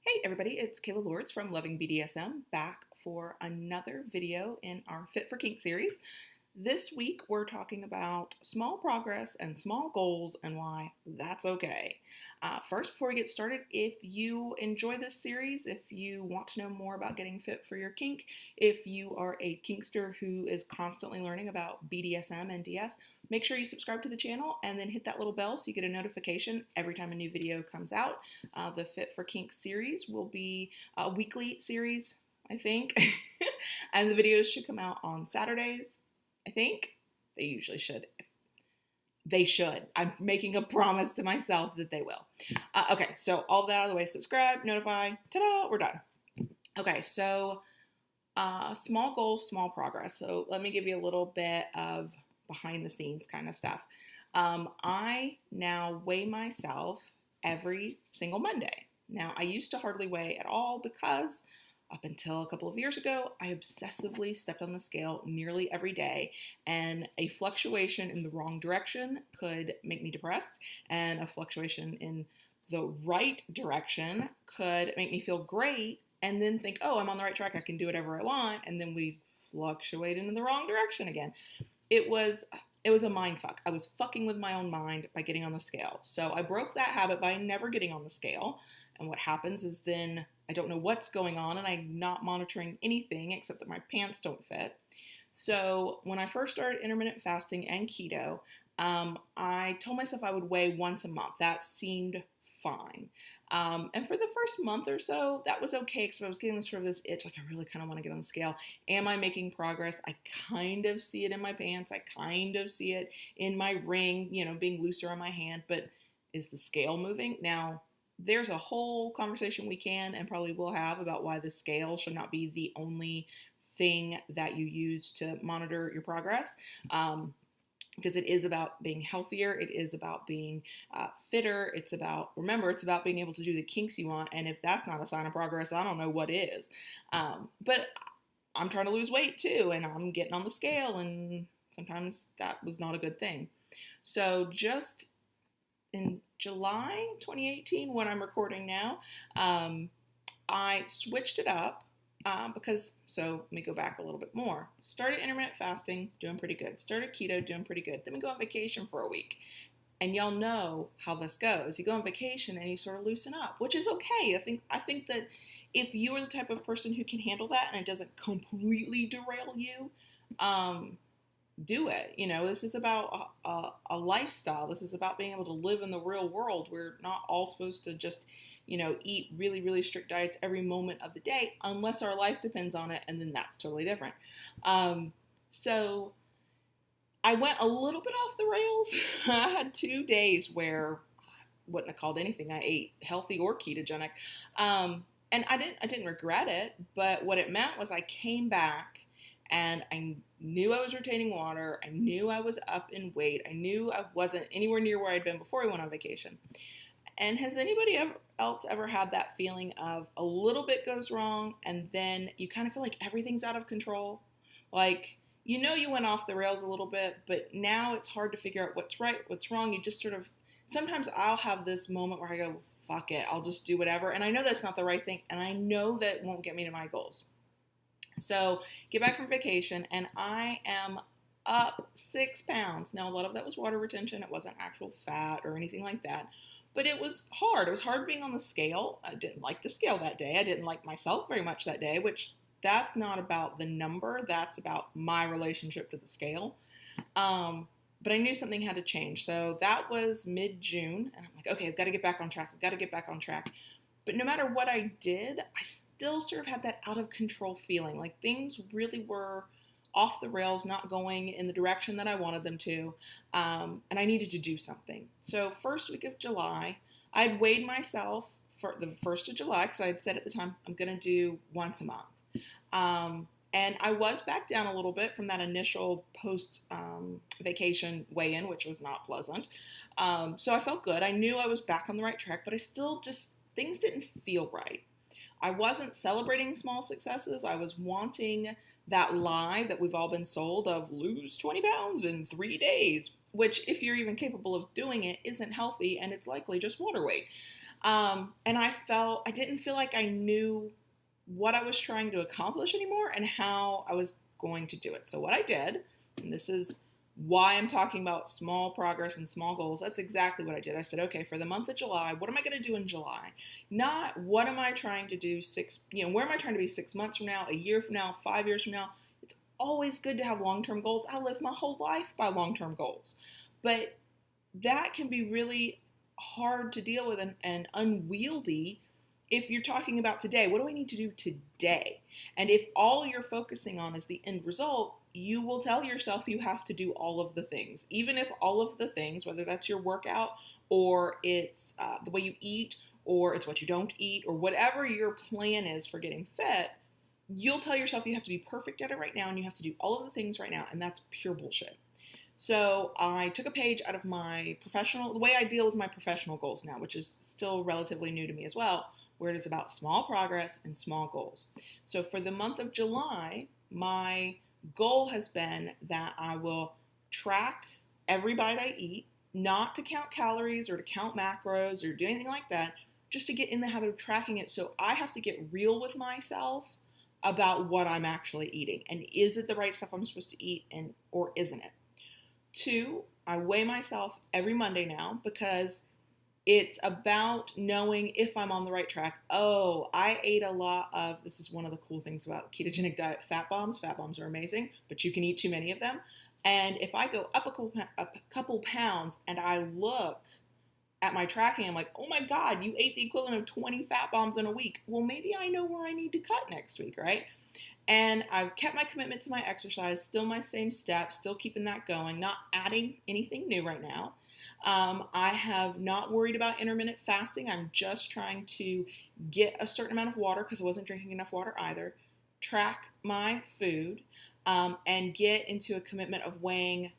Hey everybody, it's Kayla Lords from Loving BDSM back for another video in our Fit for Kink series. This week we're talking about small progress and small goals and why that's okay. First, before we get started, if you enjoy this series, if you want to know more about getting fit for your kink, if you are a kinkster who is constantly learning about BDSM and DS, make sure you subscribe to the channel and then hit that little bell so you get a notification every time a new video comes out. The Fit for Kink series will be a weekly series, I think, and the videos should come out on Saturdays. I think they usually should. They should. I'm making a promise to myself that they will. Okay, so all that out of the way. Subscribe, notify. Ta-da, we're done. Okay, so small goals, small progress. So let me give you a little bit of behind the scenes kind of stuff. I now weigh myself every single Monday. Now, I used to hardly weigh at all because up until a couple of years ago, I obsessively stepped on the scale nearly every day, and a fluctuation in the wrong direction could make me depressed, and a fluctuation in the right direction could make me feel great, and then think, oh, I'm on the right track, I can do whatever I want, and then we fluctuate into the wrong direction again. It was a mind fuck. I was fucking with my own mind by getting on the scale. So I broke that habit by never getting on the scale. And what happens is then I don't know what's going on and I'm not monitoring anything except that my pants don't fit. So when I first started intermittent fasting and keto, I told myself I would weigh once a month. That seemed fine. And for the first month or so, that was okay because I was getting this itch, like I really kind of want to get on the scale. Am I making progress? I kind of see it in my pants. I kind of see it in my ring, being looser on my hand, but is the scale moving? Now, there's a whole conversation we can and probably will have about why the scale should not be the only thing that you use to monitor your progress. Because it is about being healthier. It is about being fitter. It's about being able to do the kinks you want. And if that's not a sign of progress, I don't know what is. But I'm trying to lose weight too, and I'm getting on the scale, and sometimes that was not a good thing. So just in July 2018, when I'm recording now, I switched it up so let me go back a little bit more. Started intermittent fasting, doing pretty good. Started keto, doing pretty good. Then we go on vacation for a week. And y'all know how this goes. You go on vacation and you sort of loosen up, which is okay. I think that if you are the type of person who can handle that and it doesn't completely derail you, do it. This is about a lifestyle. This is about being able to live in the real world. We're not all supposed to just, eat really, really strict diets every moment of the day, unless our life depends on it, and then that's totally different. So I went a little bit off the rails. I had 2 days where I wouldn't have called anything I ate healthy or ketogenic. And I didn't regret it, but what it meant was I came back and I knew I was retaining water. I knew I was up in weight. I knew I wasn't anywhere near where I'd been before I went on vacation. And has anybody else ever had that feeling of a little bit goes wrong and then you kind of feel like everything's out of control? Like, you went off the rails a little bit, but now it's hard to figure out what's right, what's wrong. You just sort of, sometimes I'll have this moment where I go, fuck it, I'll just do whatever. And I know that's not the right thing. And I know that won't get me to my goals. So get back from vacation and I am up 6 pounds. Now, a lot of that was water retention. It wasn't actual fat or anything like that. But it was hard. It was hard being on the scale. I didn't like the scale that day. I didn't like myself very much that day, which that's not about the number. That's about my relationship to the scale. But I knew something had to change. So that was mid-June. And I'm like, okay, I've got to get back on track. I've got to get back on track. But no matter what I did, I still sort of had that out of control feeling. Like things really were off the rails, not going in the direction that I wanted them to. And I needed to do something. So first week of July, I'd weighed myself for the 1st of July because I had said at the time, I'm going to do once a month. And I was back down a little bit from that initial post-vacation weigh-in, which was not pleasant. So I felt good. I knew I was back on the right track, but I still things didn't feel right. I wasn't celebrating small successes. I was wanting that lie that we've all been sold of lose 20 pounds in 3 days, which if you're even capable of doing it isn't healthy and it's likely just water weight. And I didn't feel like I knew what I was trying to accomplish anymore and how I was going to do it. So what I did, and this is why I'm talking about small progress and small goals, that's exactly what I did. I said, okay, for the month of July, what am I going to do in July? Not what am I trying to do where am I trying to be 6 months from now, a year from now, 5 years from now? It's always good to have long-term goals. I live my whole life by long-term goals. But that can be really hard to deal with and unwieldy if you're talking about today. What do I need to do today? And if all you're focusing on is the end result, you will tell yourself you have to do all of the things. Even if all of the things, whether that's your workout or it's the way you eat or it's what you don't eat or whatever your plan is for getting fit, you'll tell yourself you have to be perfect at it right now and you have to do all of the things right now. And that's pure bullshit. So I took a page out of the way I deal with my professional goals now, which is still relatively new to me as well, where it is about small progress and small goals. So for the month of July, my goal has been that I will track every bite I eat, not to count calories or to count macros or do anything like that, just to get in the habit of tracking it. So I have to get real with myself about what I'm actually eating. And is it the right stuff I'm supposed to eat or isn't it? 2, I weigh myself every Monday now because it's about knowing if I'm on the right track. Oh, I ate a lot of, this is one of the cool things about ketogenic diet, fat bombs. Fat bombs are amazing, but you can eat too many of them. And if I go up a couple pounds and I look at my tracking, I'm like, oh my God, you ate the equivalent of 20 fat bombs in a week. Well, maybe I know where I need to cut next week, right? And I've kept my commitment to my exercise, still my same steps, still keeping that going, not adding anything new right now. I have not worried about intermittent fasting. I'm just trying to get a certain amount of water because I wasn't drinking enough water either, track my food, and get into a commitment of weighing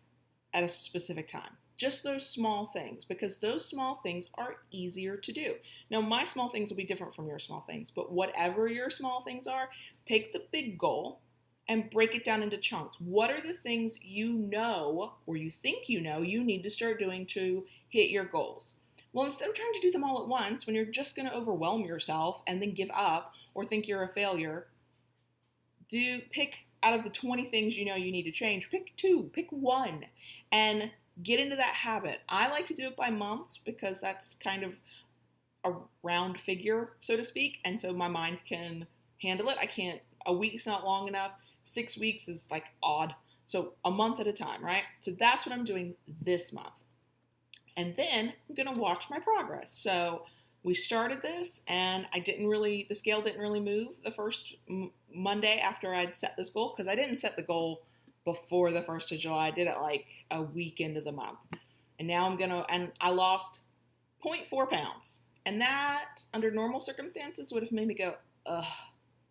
at a specific time. Just those small things, because those small things are easier to do. Now, my small things will be different from your small things, but whatever your small things are, take the big goal and break it down into chunks. What are the things you know or you think you know you need to start doing to hit your goals? Well, instead of trying to do them all at once, when you're just going to overwhelm yourself and then give up or think you're a failure, pick out of the 20 things you know you need to change, pick 2, pick 1, and get into that habit. I like to do it by months because that's kind of a round figure, so to speak, and so my mind can handle it. A week's not long enough. 6 weeks is like odd. So a month at a time, right? So that's what I'm doing this month. And then I'm going to watch my progress. So we started this and the scale didn't really move the first Monday after I'd set this goal, because I didn't set the goal before the 1st of July. I did it like a week into the month. And now and I lost 0.4 pounds. And that, under normal circumstances, would have made me go, ugh,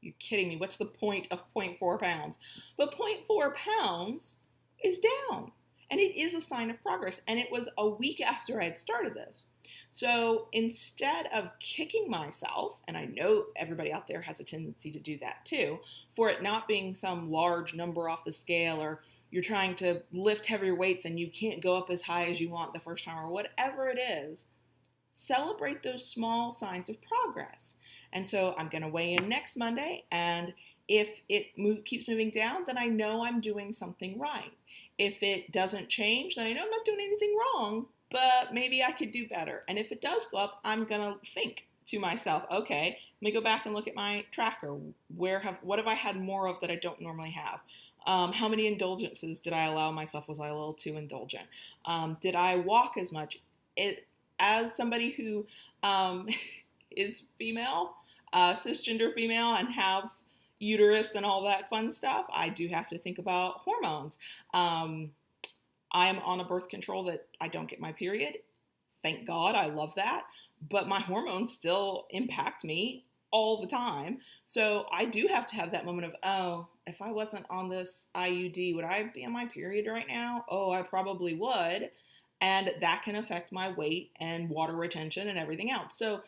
you're kidding me. What's the point of 0.4 pounds? But 0.4 pounds is down. And it is a sign of progress. And it was a week after I had started this. So instead of kicking myself, and I know everybody out there has a tendency to do that too, for it not being some large number off the scale, or you're trying to lift heavier weights and you can't go up as high as you want the first time, or whatever it is, celebrate those small signs of progress. And so I'm going to weigh in next Monday, and if it keeps moving down, then I know I'm doing something right. If it doesn't change, then I know I'm not doing anything wrong, but maybe I could do better. And if it does go up, I'm going to think to myself, okay, let me go back and look at my tracker. What have I had more of that I don't normally have? How many indulgences did I allow myself? Was I a little too indulgent? Did I walk as much? As somebody who is female, cisgender female, and have uterus and all that fun stuff, I do have to think about hormones. I am on a birth control that I don't get my period. Thank God, I love that. But my hormones still impact me all the time. So I do have to have that moment of, oh, if I wasn't on this IUD, would I be on my period right now? Oh, I probably would. And that can affect my weight and water retention and everything else. So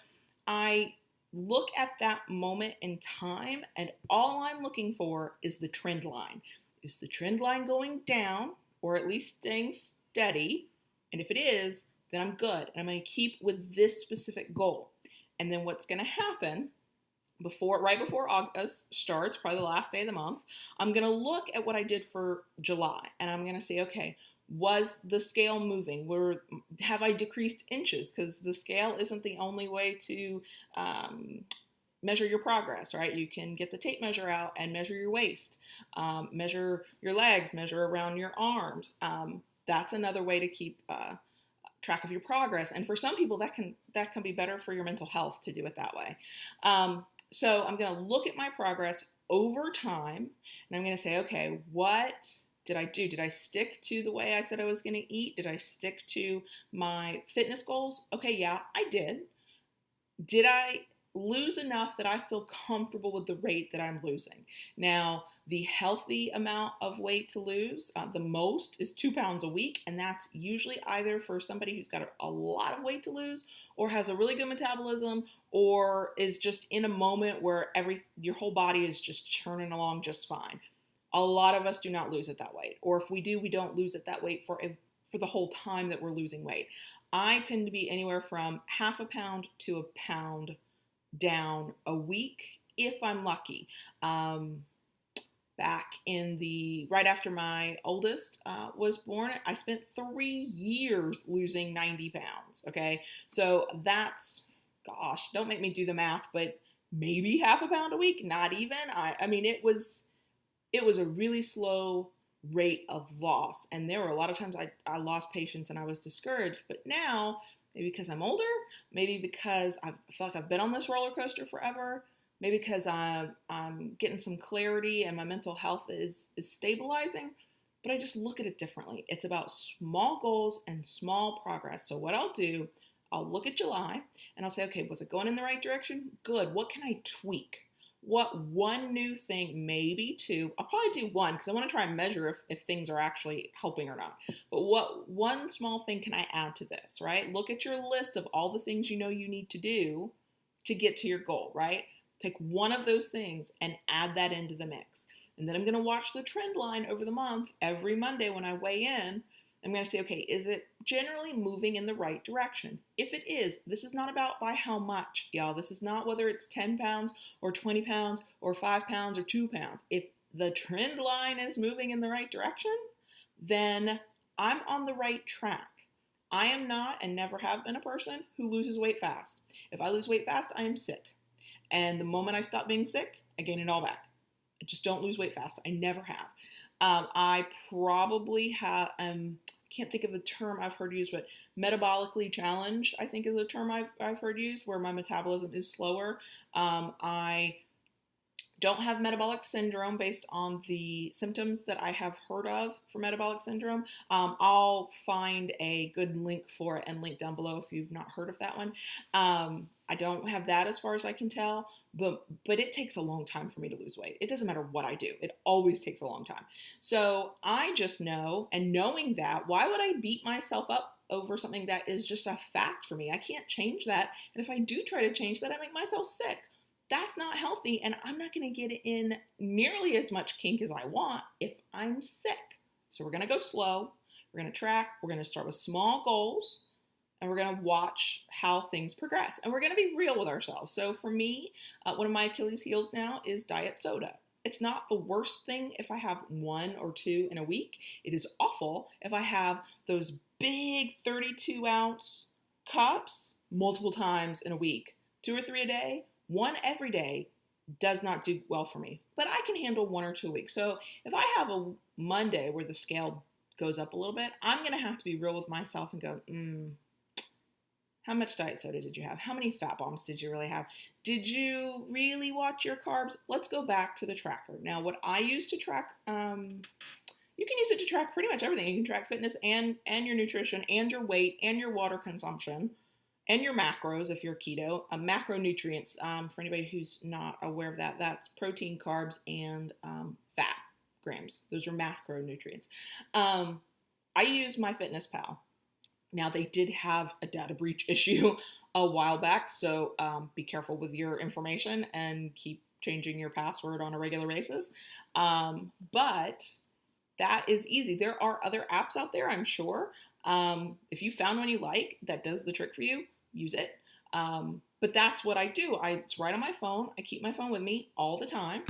I look at that moment in time, and all I'm looking for is the trend line. Is the trend line going down, or at least staying steady? And if it is, then I'm good. And I'm going to keep with this specific goal. And then what's going to happen right before August starts, probably the last day of the month, I'm going to look at what I did for July, and I'm going to say, okay, was the scale moving? Have I decreased inches? Because the scale isn't the only way to measure your progress, right? You can get the tape measure out and measure your waist, measure your legs, measure around your arms. That's another way to keep track of your progress. And for some people, that can be better for your mental health to do it that way. So I'm going to look at my progress over time, and I'm going to say, okay, what did I do? Did I stick to the way I said I was going to eat? Did I stick to my fitness goals? Okay, yeah, I did. Did I lose enough that I feel comfortable with the rate that I'm losing? Now, the healthy amount of weight to lose, the most, is 2 pounds a week, and that's usually either for somebody who's got a lot of weight to lose, or has a really good metabolism, or is just in a moment where your whole body is just churning along just fine. A lot of us do not lose it that weight, or if we do, we don't lose it that weight for the whole time that we're losing weight. I tend to be anywhere from half a pound to a pound down a week if I'm lucky. Back right after my oldest was born, I spent 3 years losing 90 pounds. Okay, so that's, gosh, don't make me do the math, but maybe half a pound a week, not even. I mean, it was a really slow rate of loss, and there were a lot of times I lost patience and I was discouraged. But now, maybe because I'm older, maybe because I feel like I've been on this roller coaster forever, maybe because I'm getting some clarity and my mental health is stabilizing, but I just look at it differently. It's about small goals and small progress. So what I'll do, I'll look at July and I'll say, okay, was it going in the right direction? Good. What can I tweak? What one new thing, maybe two, I'll probably do one because I want to try and measure if things are actually helping or not. But what one small thing can I add to this, right? Look at your list of all the things you know you need to do to get to your goal, right? Take one of those things and add that into the mix. And then I'm going to watch the trend line over the month. Every Monday when I weigh in, I'm going to say, okay, is it generally moving in the right direction? If it is, this is not about by how much, y'all. This is not whether it's 10 pounds or 20 pounds or 5 pounds or 2 pounds. If the trend line is moving in the right direction, then I'm on the right track. I am not and never have been a person who loses weight fast. If I lose weight fast, I am sick. And the moment I stop being sick, I gain it all back. I just don't lose weight fast. I never have. I probably can't think of the term I've heard used, but metabolically challenged, I think, is a term I've heard used, where my metabolism is slower. I don't have metabolic syndrome based on the symptoms that I have heard of for metabolic syndrome. I'll find a good link for it and link down below if you've not heard of that one. I don't have that as far as I can tell, but it takes a long time for me to lose weight. It doesn't matter what I do. It always takes a long time. So I just know, and knowing that, why would I beat myself up over something that is just a fact for me? I can't change that. And if I do try to change that, I make myself sick. That's not healthy, and I'm not going to get in nearly as much kink as I want if I'm sick. So we're going to go slow. We're going to track. We're going to start with small goals, and we're going to watch how things progress. And we're going to be real with ourselves. So for me, one of my Achilles heels now is diet soda. It's not the worst thing if I have 1 or 2 in a week. It is awful if I have those big 32-ounce cups multiple times in a week. 2 or 3 a day. 1 every day does not do well for me, but I can handle 1 or 2 a week. So if I have a Monday where the scale goes up a little bit, I'm going to have to be real with myself and go, how much diet soda did you have? How many fat bombs did you really have? Did you really watch your carbs? Let's go back to the tracker. Now, what I use to track, you can use it to track pretty much everything. You can track fitness and your nutrition and your weight and your water consumption. And your macros if you're keto. Macronutrients, for anybody who's not aware of that, that's protein, carbs, and fat grams. Those are macronutrients. I use MyFitnessPal. Now, they did have a data breach issue a while back, so be careful with your information and keep changing your password on a regular basis. But that is easy. There are other apps out there, I'm sure. If you found one you like that does the trick for you, use it. But that's what I do. It's right on my phone. I keep my phone with me all the time.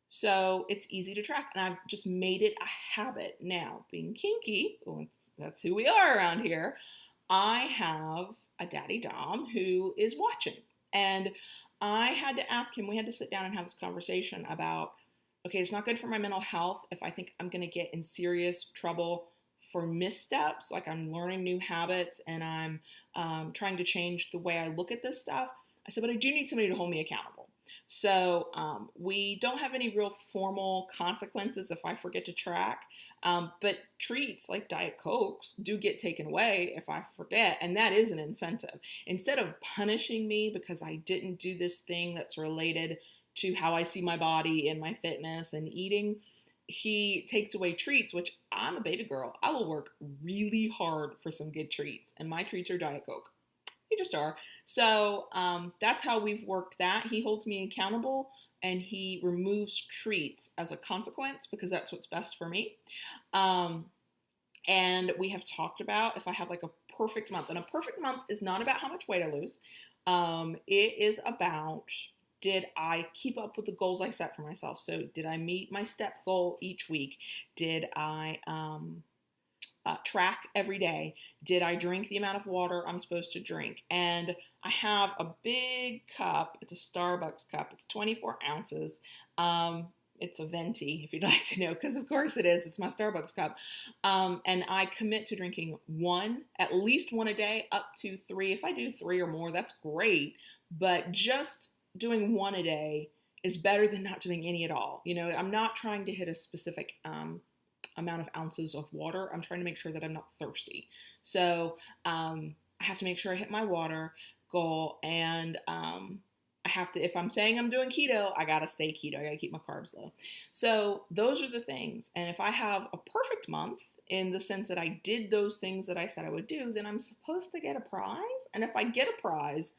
So it's easy to track. And I've just made it a habit now. Being kinky, well, that's who we are around here. I have a daddy dom who is watching. And I had to ask him, we had to sit down and have this conversation about, okay, it's not good for my mental health if I think I'm going to get in serious trouble for missteps, like I'm learning new habits and I'm trying to change the way I look at this stuff. I said, but I do need somebody to hold me accountable. So we don't have any real formal consequences if I forget to track, but treats like Diet Cokes do get taken away if I forget, and that is an incentive. Instead of punishing me because I didn't do this thing that's related to how I see my body and my fitness and eating, he takes away treats, which I'm a baby girl. I will work really hard for some good treats, and my treats are Diet Coke. They just are. So that's how we've worked that. He holds me accountable, and he removes treats as a consequence because that's what's best for me. And we have talked about if I have like a perfect month, and a perfect month is not about how much weight I lose. It is about, did I keep up with the goals I set for myself? So did I meet my step goal each week? Did I track every day? Did I drink the amount of water I'm supposed to drink? And I have a big cup. It's a Starbucks cup. It's 24 ounces. It's a venti, if you'd like to know, because of course it is. It's my Starbucks cup. And I commit to drinking at least one a day, up to 3. If I do 3 or more, that's great. But just doing 1 a day is better than not doing any at all. You know, I'm not trying to hit a specific amount of ounces of water. I'm trying to make sure that I'm not thirsty. So I have to make sure I hit my water goal, and I have to, if I'm saying I'm doing keto, I gotta stay keto. I gotta keep my carbs low. So those are the things. And if I have a perfect month in the sense that I did those things that I said I would do, then I'm supposed to get a prize. And if I get a prize,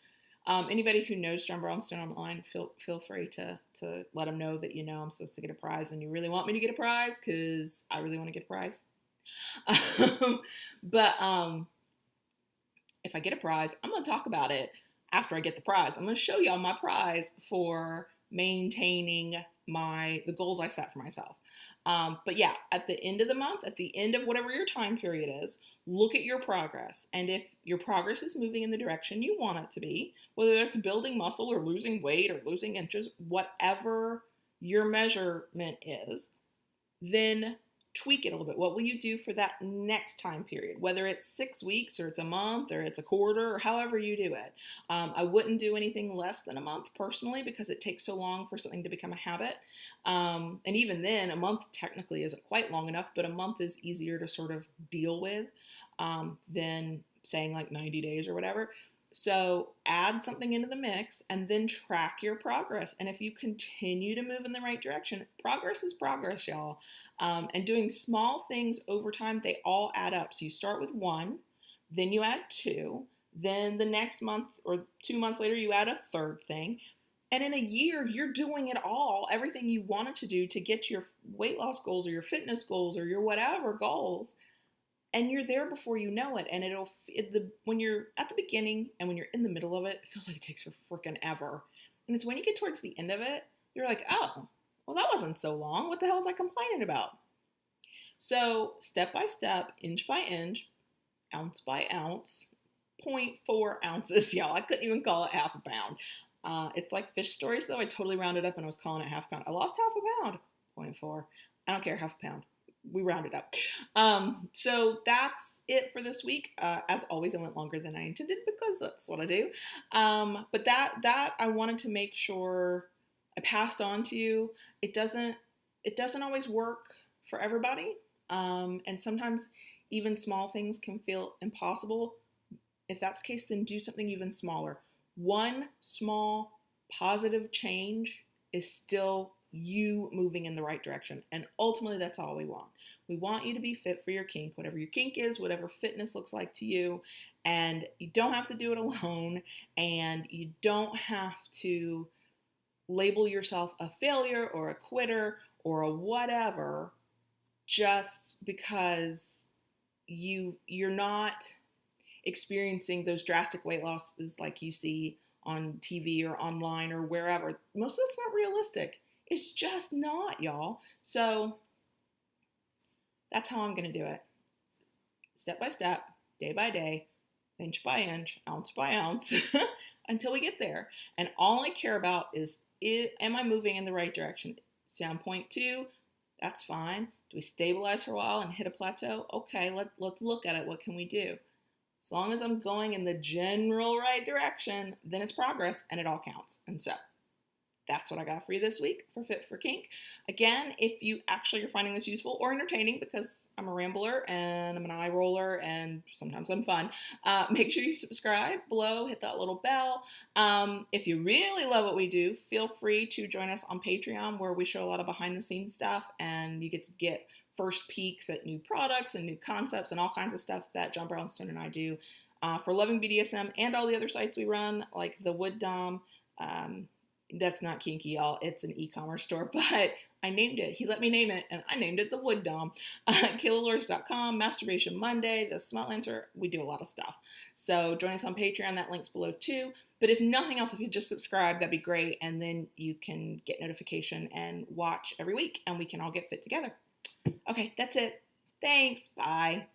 anybody who knows John Brownstone online, feel free to let them know that, I'm supposed to get a prize and you really want me to get a prize, because I really want to get a prize. But if I get a prize, I'm going to talk about it after I get the prize. I'm going to show y'all my prize for maintaining the goals I set for myself. But yeah, at the end of the month, at the end of whatever your time period is, look at your progress. And if your progress is moving in the direction you want it to be, whether it's building muscle or losing weight or losing inches, whatever your measurement is, then tweak it a little bit. What will you do for that next time period? Whether it's 6 weeks or it's a month or it's a quarter or however you do it. I wouldn't do anything less than a month personally, because it takes so long for something to become a habit. And even then, a month technically isn't quite long enough, but a month is easier to sort of deal with than saying like 90 days or whatever. So add something into the mix and then track your progress. And if you continue to move in the right direction, progress is progress, y'all. And doing small things over time, they all add up. So you start with 1, then you add 2, then the next month or 2 months later, you add a 3rd thing. And in a year, you're doing it all, everything you wanted to do to get your weight loss goals or your fitness goals or your whatever goals. And you're there before you know it. And when you're at the beginning and when you're in the middle of it, it feels like it takes for freaking ever. And it's when you get towards the end of it, you're like, oh, well, that wasn't so long. What the hell was I complaining about? So step by step, inch by inch, ounce by ounce, 0.4 ounces. Y'all, I couldn't even call it half a pound. It's like fish stories, though. I totally rounded up and I was calling it half a pound. I lost half a pound, 0.4. I don't care, half a pound. We rounded up. So that's it for this week. As always, I went longer than I intended because that's what I do. But that I wanted to make sure I passed on to you. It doesn't always work for everybody. And sometimes even small things can feel impossible. If that's the case, then do something even smaller. One small positive change is still you moving in the right direction. And ultimately, that's all we want. We want you to be fit for your kink, whatever your kink is, whatever fitness looks like to you. And you don't have to do it alone. And you don't have to label yourself a failure or a quitter or a whatever just because you're not experiencing those drastic weight losses like you see on TV or online or wherever. Most of it's not realistic. It's just not, y'all. So that's how I'm going to do it. Step by step, day by day, inch by inch, ounce by ounce, until we get there. And all I care about is, am I moving in the right direction? Down point 2, that's fine. Do we stabilize for a while and hit a plateau? Okay, let's look at it. What can we do? As long as I'm going in the general right direction, then it's progress and it all counts. And so that's what I got for you this week for Fit for Kink. Again, if you actually are finding this useful or entertaining, because I'm a rambler and I'm an eye roller and sometimes I'm fun, make sure you subscribe below, hit that little bell. If you really love what we do, feel free to join us on Patreon, where we show a lot of behind the scenes stuff and you get to get first peeks at new products and new concepts and all kinds of stuff that John Brownstone and I do for Loving BDSM and all the other sites we run, like the Wood Dom. That's not kinky, y'all. It's an e-commerce store, but I named it. He let me name it, and I named it the Wood Dom. KaylaLords.com, Masturbation Monday, the Smut Lancer. We do a lot of stuff. So join us on Patreon. That link's below too. But if nothing else, if you just subscribe, that'd be great. And then you can get notification and watch every week, and we can all get fit together. Okay, that's it. Thanks. Bye.